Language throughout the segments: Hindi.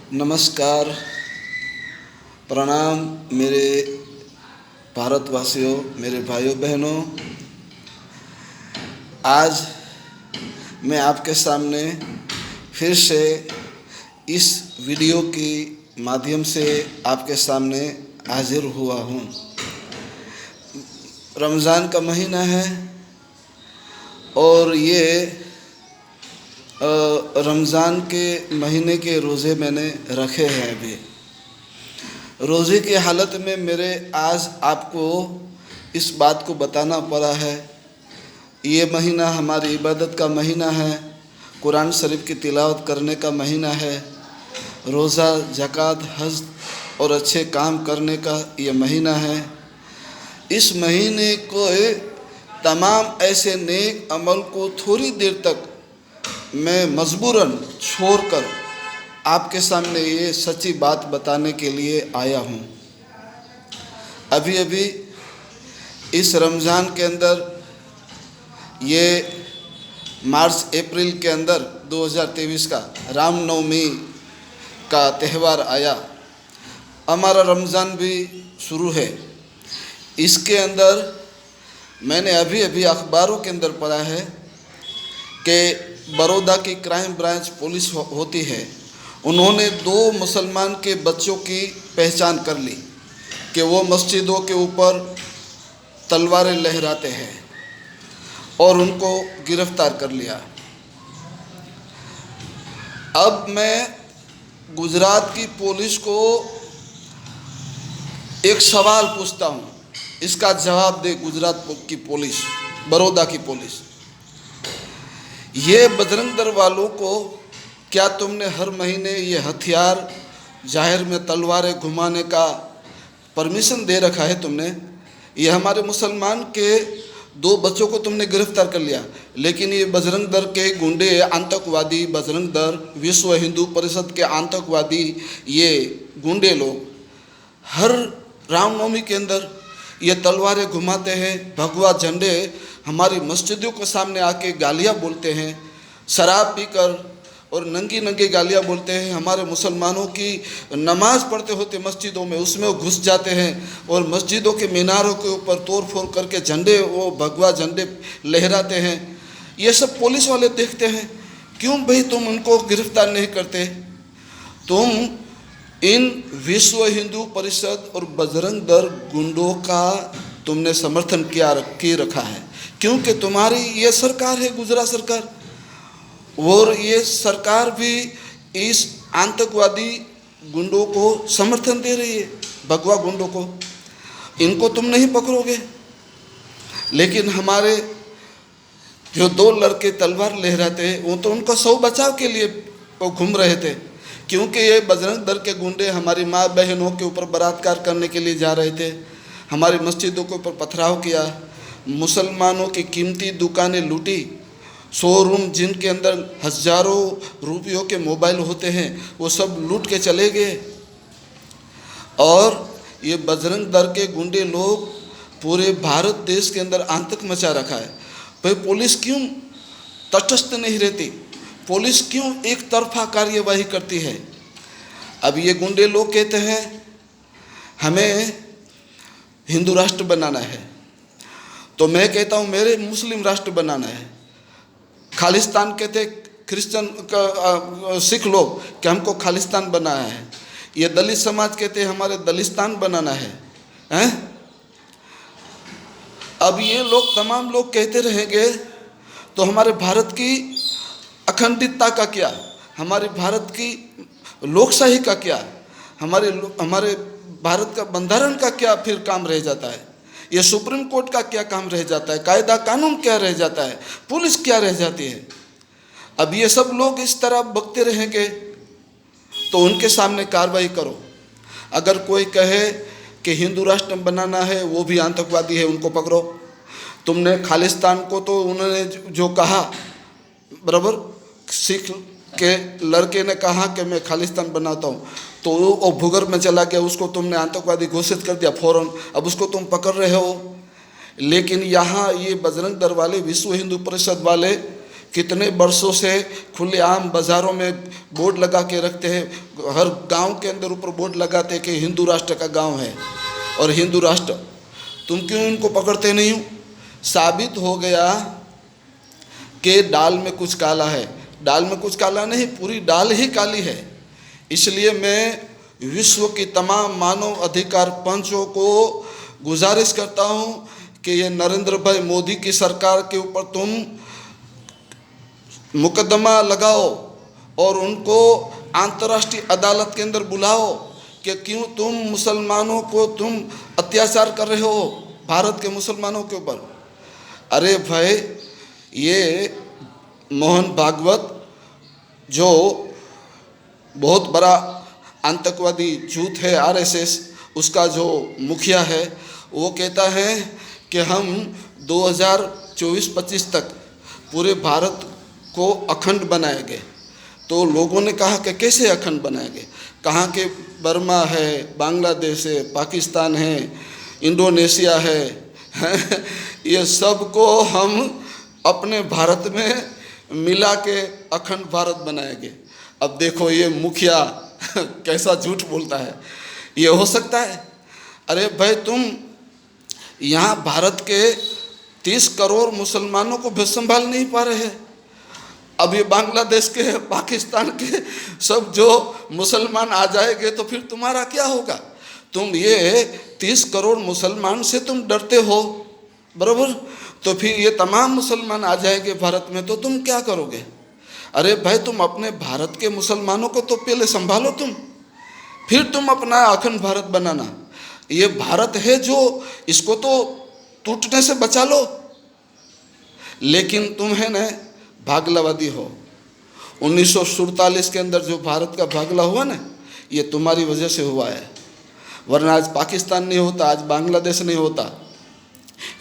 नमस्कार, प्रणाम मेरे भारतवासियों, मेरे भाइयों बहनों। आज मैं आपके सामने फिर से इस वीडियो के माध्यम से आपके सामने हाजिर हुआ हूँ। रमज़ान का महीना है और ये रमज़ान के महीने के रोज़े मैंने रखे हैं। अभी रोज़े की हालत में मेरे आज आपको इस बात को बताना पड़ा है। ये महीना हमारी इबादत का महीना है, कुरान शरीफ की तिलावत करने का महीना है, रोज़ा, ज़कात, हज और अच्छे काम करने का ये महीना है। इस महीने को तमाम ऐसे नेक अमल को थोड़ी देर तक मैं मजबूरन छोड़कर आपके सामने ये सच्ची बात बताने के लिए आया हूँ। अभी अभी इस रमज़ान के अंदर, ये मार्च अप्रैल के अंदर 2023 का रामनवमी का त्यौहार आया। हमारा रमज़ान भी शुरू है। इसके अंदर मैंने अभी अभी अखबारों के अंदर पढ़ा है कि बड़ौदा की क्राइम ब्रांच पुलिस होती है, उन्होंने 2 मुसलमान के बच्चों की पहचान कर ली कि वो मस्जिदों के ऊपर तलवारें लहराते हैं और उनको गिरफ्तार कर लिया। अब मैं गुजरात की पुलिस को एक सवाल पूछता हूँ, इसका जवाब दे गुजरात की पुलिस, बड़ौदा की पुलिस। ये बजरंग दल वालों को क्या तुमने हर महीने ये हथियार, जाहिर में तलवारें घुमाने का परमिशन दे रखा है तुमने? ये हमारे मुसलमान के 2 बच्चों को तुमने गिरफ्तार कर लिया, लेकिन ये बजरंग दल के गुंडे, आतंकवादी, बजरंग दल, विश्व हिंदू परिषद के आतंकवादी, ये गुंडे लोग हर रामनवमी के अंदर ये तलवारें घुमाते हैं, भगवा झंडे हमारी मस्जिदों के सामने आके गालियाँ बोलते हैं, शराब पीकर और नंगी नंगी गालियाँ बोलते हैं। हमारे मुसलमानों की नमाज़ पढ़ते होते मस्जिदों में, उसमें वो घुस जाते हैं और मस्जिदों के मीनारों के ऊपर तोड़ फोड़ करके झंडे, वो भगवा झंडे लहराते हैं। ये सब पुलिस वाले देखते हैं। क्यों भाई तुम उनको गिरफ्तार नहीं करते? तुम इन विश्व हिंदू परिषद और बजरंग दल गुंडों का तुमने समर्थन किए रखा है, क्योंकि तुम्हारी ये सरकार है, गुजरात सरकार, और ये सरकार भी इस आतंकवादी गुंडों को समर्थन दे रही है, भगवा गुंडों को। इनको तुम नहीं पकड़ोगे। लेकिन हमारे जो 2 लड़के तलवार लहराते हैं, वो तो उनका सौ बचाव के लिए वो घूम रहे थे, क्योंकि ये बजरंग दल के गुंडे हमारी माँ बहनों के ऊपर बलात्कार करने के लिए जा रहे थे, हमारी मस्जिदों के ऊपर पथराव किया, मुसलमानों की कीमती दुकानें लूटी, शोरूम जिनके अंदर हज़ारों रुपयों के मोबाइल होते हैं वो सब लूट के चले गए। और ये बजरंग दल के गुंडे लोग पूरे भारत देश के अंदर आतंक मचा रखा है। भाई पुलिस क्यों तटस्थ नहीं रहती? पुलिस क्यों एक तरफा कार्यवाही करती है? अब ये गुंडे लोग कहते हैं हमें हिंदू राष्ट्र बनाना है, तो मैं कहता हूँ मेरे मुस्लिम राष्ट्र बनाना है। खालिस्तान कहते क्रिश्चियन का सिख लोग कि हमको खालिस्तान बनाना है। ये दलित समाज कहते हैं हमारे दलिस्तान बनाना है, हैं? अब ये लोग तमाम लोग कहते रहेंगे तो हमारे भारत की अखंडितता का क्या, हमारे भारत की लोकशाही का क्या, हमारे भारत का बंधारण का क्या फिर काम रह जाता है? ये सुप्रीम कोर्ट का क्या काम रह जाता है? कायदा कानून क्या रह जाता है? पुलिस क्या रह जाती है? अब ये सब लोग इस तरह बकते रहेंगे तो उनके सामने कार्रवाई करो। अगर कोई कहे कि हिंदू राष्ट्र बनाना है, वो भी आतंकवादी है, उनको पकड़ो। तुमने खालिस्तान को तो उन्होंने जो कहा, बराबर, सिख के लड़के ने कहा कि मैं खालिस्तान बनाता हूँ, तो वो भूगर्भ में चला गया, उसको तुमने आतंकवादी घोषित कर दिया फौरन, अब उसको तुम पकड़ रहे हो। लेकिन यहाँ ये बजरंग दल वाले, विश्व हिंदू परिषद वाले कितने वर्षों से खुलेआम बाज़ारों में बोर्ड लगा के रखते हैं, हर गांव के अंदर ऊपर बोर्ड लगाते हैं कि हिंदू राष्ट्र का गांव है और हिंदू राष्ट्र। तुम क्यों इनको पकड़ते नहीं हो? साबित हो गया कि दाल में कुछ काला है। दाल में कुछ काला नहीं, पूरी दाल ही काली है। इसलिए मैं विश्व की तमाम मानव अधिकार पंचों को गुजारिश करता हूं कि ये नरेंद्र भाई मोदी की सरकार के ऊपर तुम मुकदमा लगाओ और उनको अंतर्राष्ट्रीय अदालत के अंदर बुलाओ कि क्यों तुम मुसलमानों को तुम अत्याचार कर रहे हो, भारत के मुसलमानों के ऊपर। अरे भाई, ये मोहन भागवत जो बहुत बड़ा आतंकवादी झूठ है, आरएसएस, उसका जो मुखिया है, वो कहता है कि हम 2024-25 तक पूरे भारत को अखंड बनाएंगे। तो लोगों ने कहा कि कैसे अखंड बनाएंगे? कहाँ के बर्मा है, बांग्लादेश है, पाकिस्तान है, इंडोनेशिया है, ये सब को हम अपने भारत में मिला के अखंड भारत बनाएंगे। अब देखो ये मुखिया कैसा झूठ बोलता है। ये हो सकता है? अरे भाई, तुम यहाँ भारत के 30 करोड़ मुसलमानों को भी संभाल नहीं पा रहे हैं। अब ये बांग्लादेश के, पाकिस्तान के सब जो मुसलमान आ जाएंगे तो फिर तुम्हारा क्या होगा? तुम ये 30 करोड़ मुसलमान से तुम डरते हो, बराबर? तो फिर ये तमाम मुसलमान आ जाएंगे भारत में तो तुम क्या करोगे? अरे भाई, तुम अपने भारत के मुसलमानों को तो पहले संभालो तुम, फिर तुम अपना अखंड भारत बनाना। ये भारत है जो, इसको तो टूटने से बचा लो। लेकिन तुम है ना भागलावादी हो। 1947 के अंदर जो भारत का भागला हुआ ना, ये तुम्हारी वजह से हुआ है। वरना आज पाकिस्तान नहीं होता, आज बांग्लादेश नहीं होता।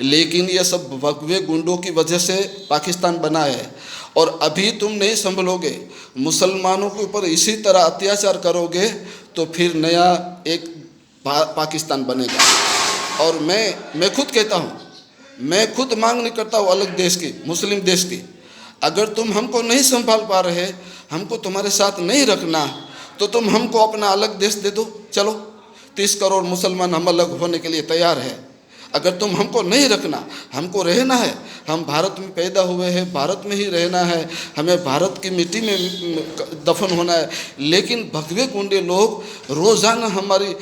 लेकिन ये सब भगवे गुंडों की वजह से पाकिस्तान बना है। और अभी तुम नहीं संभलोगे, मुसलमानों के ऊपर इसी तरह अत्याचार करोगे तो फिर नया एक पाकिस्तान बनेगा। और मैं खुद कहता हूँ, मैं खुद मांग नहीं करता हूँ अलग देश की, मुस्लिम देश की। अगर तुम हमको नहीं संभाल पा रहे, हमको तुम्हारे साथ नहीं रखना, तो तुम हमको अपना अलग देश दे दो। चलो, 30 करोड़ मुसलमान हम अलग होने के लिए तैयार है। अगर तुम हमको नहीं रखना, हमको रहना है, हम भारत में पैदा हुए हैं, भारत में ही रहना है, हमें भारत की मिट्टी में दफन होना है। लेकिन भगवे गुंडे लोग रोज़ाना हमारी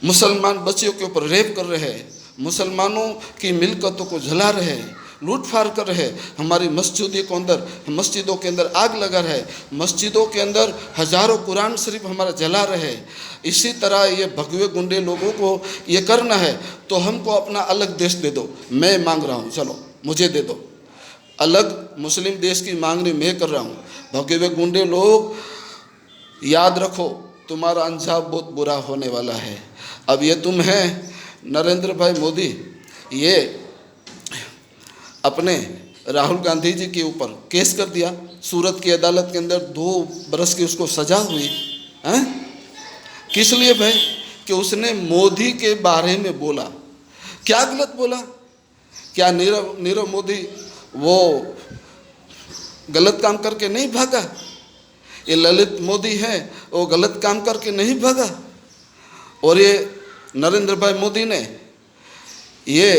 मुसलमान बच्चियों के ऊपर रेप कर रहे हैं, मुसलमानों की मिलकतों को जला रहे हैं, लूटफाट कर रहे हैं, हमारी मस्जिदों के अंदर आग लगा रहे, मस्जिदों के अंदर हज़ारों कुरान शरीफ हमारा जला रहे। इसी तरह ये भगवे गुंडे लोगों को ये करना है, तो हमको अपना अलग देश दे दो। मैं मांग रहा हूँ, चलो मुझे दे दो। अलग मुस्लिम देश की मांगनी मैं कर रहा हूँ। भगवे गुंडे लोग, याद रखो, तुम्हारा अंजाम बहुत बुरा होने वाला है। अब ये तुम हैं नरेंद्र भाई मोदी, ये अपने राहुल गांधी जी के ऊपर केस कर दिया सूरत की अदालत के अंदर, 2 बरस की उसको सज़ा हुई हैं। किस लिए भाई? कि उसने मोदी के बारे में बोला। क्या गलत बोला? क्या नीरव मोदी वो गलत काम करके नहीं भागा? ये ललित मोदी है, वो गलत काम करके नहीं भागा। और ये नरेंद्र भाई मोदी ने ये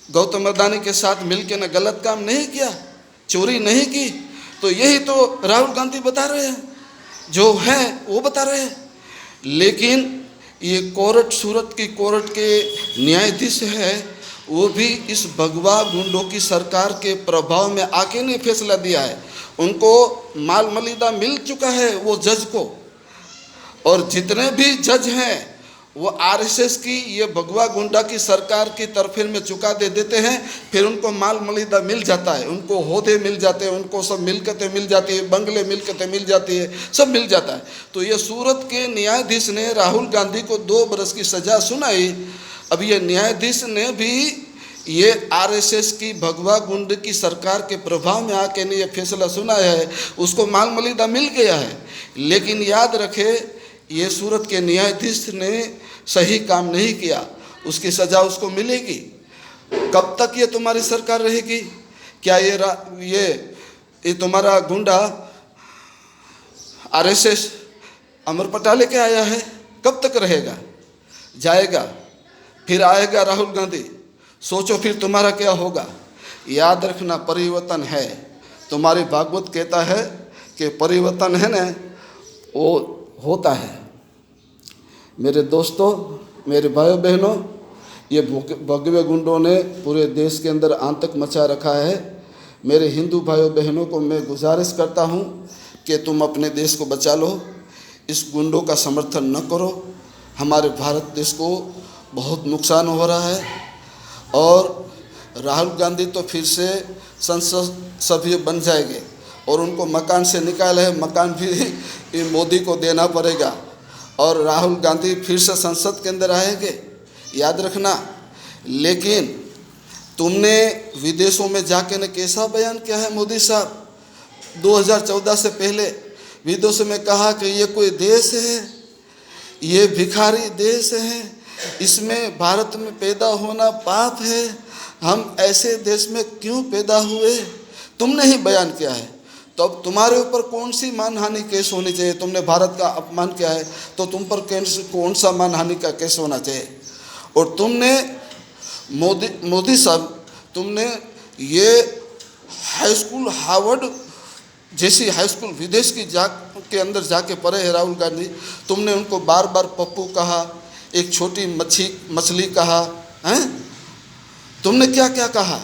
गौतम अडानी के साथ मिलकर ना गलत काम नहीं किया, चोरी नहीं की। तो यही तो राहुल गांधी बता रहे हैं, जो है वो बता रहे हैं। लेकिन ये कोर्ट, सूरत की कोर्ट के न्यायाधीश है, वो भी इस भगवा गुंडों की सरकार के प्रभाव में आके ने फैसला दिया है। उनको माल मलिदा मिल चुका है वो जज को। और जितने भी जज हैं वो आरएसएस की, ये भगवा गुंडा की सरकार की तरफेण में चुका दे देते हैं। फिर उनको माल मलिदा मिल जाता है, उनको ओहदे मिल जाते हैं, उनको सब मिलकतें मिल जाती है, बंगले मिलकतें मिल जाती है, सब मिल जाता है। तो ये सूरत के न्यायाधीश ने राहुल गांधी को 2 बरस की सज़ा सुनाई। अब ये न्यायाधीश ने भी ये आरएसएस की भगवा गुंड की सरकार के प्रभाव में आके ने ये फैसला सुनाया है, उसको माल मलिदा मिल गया है। लेकिन याद रखे, ये सूरत के न्यायाधीश ने सही काम नहीं किया, उसकी सज़ा उसको मिलेगी। कब तक ये तुम्हारी सरकार रहेगी? क्या ये तुम्हारा गुंडा आरएसएस अमर पटा लेके आया है? कब तक रहेगा? जाएगा, फिर आएगा राहुल गांधी। सोचो फिर तुम्हारा क्या होगा। याद रखना, परिवर्तन है। तुम्हारी भागवत कहता है कि परिवर्तन है ना, वो होता है। मेरे दोस्तों, मेरे भाइयों बहनों, ये भगवे गुंडों ने पूरे देश के अंदर आतंक मचा रखा है। मेरे हिंदू भाइयों बहनों को मैं गुजारिश करता हूँ कि तुम अपने देश को बचा लो, इस गुंडों का समर्थन न करो। हमारे भारत देश को बहुत नुकसान हो रहा है। और राहुल गांधी तो फिर से संसद सभ्य बन जाएंगे और उनको मकान से निकाला है, मकान भी मोदी को देना पड़ेगा और राहुल गांधी फिर से संसद के अंदर आएंगे, याद रखना। लेकिन तुमने विदेशों में जाके ने कैसा बयान किया है मोदी साहब? 2014 से पहले विदेशों में कहा कि ये कोई देश है, ये भिखारी देश है, इसमें भारत में पैदा होना पाप है, हम ऐसे देश में क्यों पैदा हुए? तुमने ही बयान किया है। तो अब तुम्हारे ऊपर कौन सी मानहानि केस होनी चाहिए? तुमने भारत का अपमान किया है तो तुम पर कौन सा मानहानि का केस होना चाहिए? और तुमने मोदी साहब, तुमने ये हाई स्कूल, हार्वर्ड जैसी हाई स्कूल विदेश की के अंदर जाके पढ़े है राहुल गांधी, तुमने उनको बार बार पप्पू कहा, एक छोटी मछली कहा, हैं? तुमने क्या क्या कहा?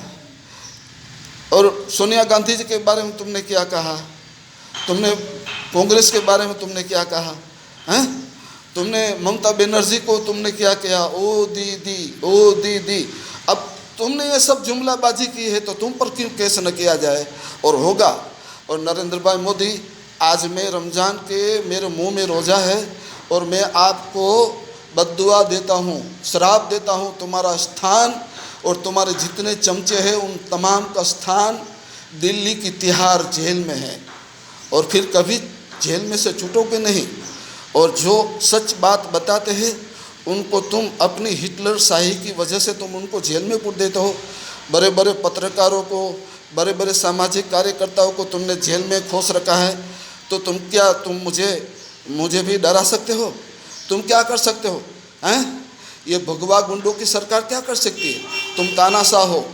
और सोनिया गांधी जी के बारे में तुमने क्या कहा? तुमने कांग्रेस के बारे में तुमने क्या कहा? हैं? तुमने ममता बनर्जी को तुमने क्या किया? ओ दीदी, ओ दीदी। अब तुमने ये सब जुमलाबाजी की है तो तुम पर क्यों केस न किया जाए? और होगा। और नरेंद्र भाई मोदी, आज मैं रमज़ान के मेरे मुंह में रोज़ा है और मैं आपको बद्दुआ देता हूँ, श्राप देता हूँ। तुम्हारा स्थान और तुम्हारे जितने चमचे हैं उन तमाम का स्थान दिल्ली की तिहाड़ जेल में है और फिर कभी जेल में से छूटोगे नहीं। और जो सच बात बताते हैं उनको तुम अपनी हिटलर शाही की वजह से तुम उनको जेल में पुट देते हो। बड़े बड़े पत्रकारों को, बड़े बड़े सामाजिक कार्यकर्ताओं को तुमने जेल में खोस रखा है। तो तुम मुझे भी डरा सकते हो? तुम क्या कर सकते हो? हैं? ये भगवा गुंडों की सरकार क्या कर सकती है? तुम तानाशाह हो,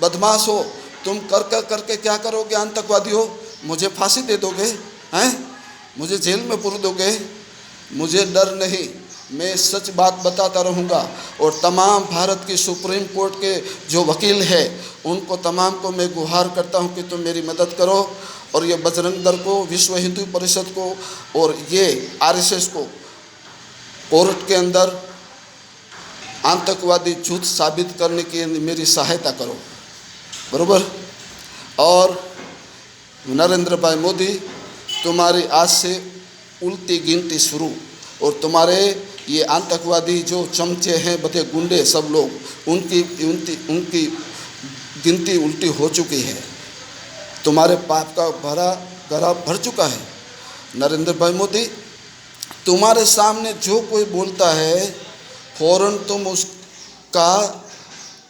बदमाश हो, तुम करके क्या करोगे? आतंकवादी हो, मुझे फांसी दे दोगे? हैं? मुझे जेल में पुर दोगे? मुझे डर नहीं, मैं सच बात बताता रहूँगा। और तमाम भारत की सुप्रीम कोर्ट के जो वकील हैं उनको तमाम को मैं गुहार करता हूँ कि तुम मेरी मदद करो और ये बजरंग दल को, विश्व हिंदू परिषद को और ये आरएसएस को कोर्ट के अंदर आतंकवादी झूठ साबित करने की मेरी सहायता करो, बरोबर। और नरेंद्र भाई मोदी, तुम्हारी आज से उल्टी गिनती शुरू। और तुम्हारे ये आतंकवादी जो चमचे हैं, बड़े गुंडे सब लोग, उनकी गिनती उल्टी हो चुकी है। तुम्हारे पाप का गरा भर चुका है। नरेंद्र भाई मोदी, तुम्हारे सामने जो कोई बोलता है फौरन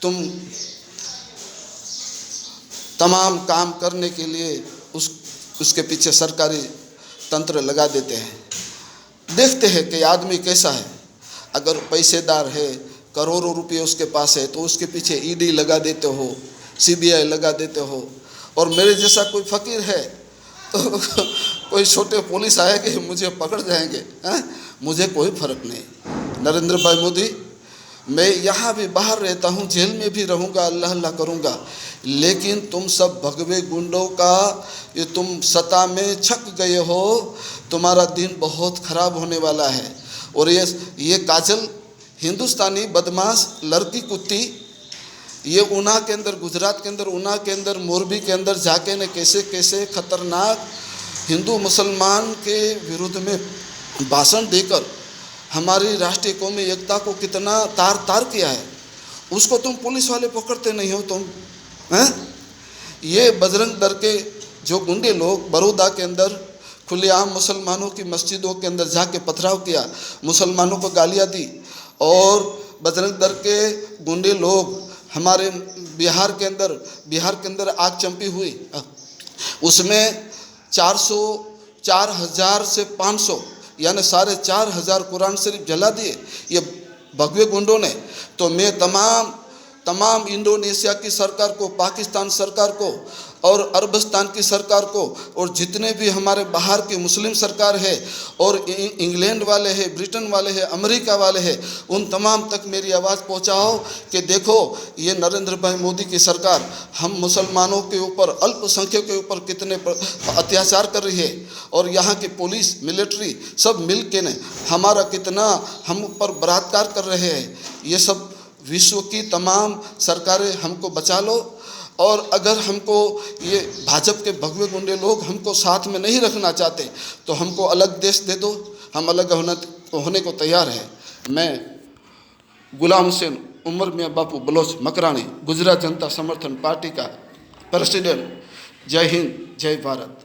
तुम तमाम काम करने के लिए उसके पीछे सरकारी तंत्र लगा देते हैं। देखते हैं कि आदमी कैसा है। अगर पैसेदार है, करोड़ों रुपये उसके पास है, तो उसके पीछे ईडी लगा देते हो, सीबीआई लगा देते हो। और मेरे जैसा कोई फ़कीर है तो कोई छोटे पुलिस आएंगे, मुझे पकड़ जाएंगे, हैं? मुझे कोई फ़र्क नहीं। नरेंद्र भाई मोदी, मैं यहाँ भी बाहर रहता हूँ, जेल में भी रहूँगा, अल्लाह अल्लाह करूँगा, लेकिन तुम सब भगवे गुंडों का ये तुम सत्ता में छक गए हो। तुम्हारा दिन बहुत ख़राब होने वाला है। और ये काजल हिंदुस्तानी बदमाश लड़की कुत्ती, ये ऊना के अंदर, गुजरात के अंदर, ऊना के अंदर, मोरबी के अंदर जाके ने कैसे कैसे खतरनाक हिंदू मुसलमान के विरुद्ध में भाषण देकर हमारी राष्ट्रीय कौमी एकता को कितना तार किया है। उसको तुम पुलिस वाले पकड़ते नहीं हो तुम, हैं? ये बजरंग दल के जो गुंडे लोग बड़ौदा के अंदर खुलेआम मुसलमानों की मस्जिदों के अंदर जाके पथराव किया, मुसलमानों को गालियाँ दी, और बजरंग दल के गुंडे लोग हमारे बिहार के अंदर आग चंपी हुई, उसमें 4,000 से 500 यानी 4,500 कुरान शरीफ जला दिए ये भगवे गुंडों ने। तो मैं तमाम इंडोनेशिया की सरकार को, पाकिस्तान सरकार को और अरबस्तान की सरकार को और जितने भी हमारे बाहर की मुस्लिम सरकार है और इंग्लैंड वाले हैं, ब्रिटेन वाले हैं, अमेरिका वाले हैं, उन तमाम तक मेरी आवाज़ पहुंचाओ कि देखो ये नरेंद्र भाई मोदी की सरकार हम मुसलमानों के ऊपर, अल्पसंख्यक के ऊपर कितने अत्याचार कर रही है और यहाँ की पुलिस, मिलिट्री सब मिल के ने हमारा कितना हम ऊपर बलात्कार कर रहे हैं। ये सब विश्व की तमाम सरकारें हमको बचा लो, और अगर हमको ये भाजपा के भगवे गुंडे लोग हमको साथ में नहीं रखना चाहते तो हमको अलग देश दे दो, हम अलग होने को तैयार है। मैं गुलाम हुसैन उमर मियाँ बापू बलोच मकरानी, गुजरात जनता समर्थन पार्टी का प्रेसिडेंट। जय हिंद, जय भारत।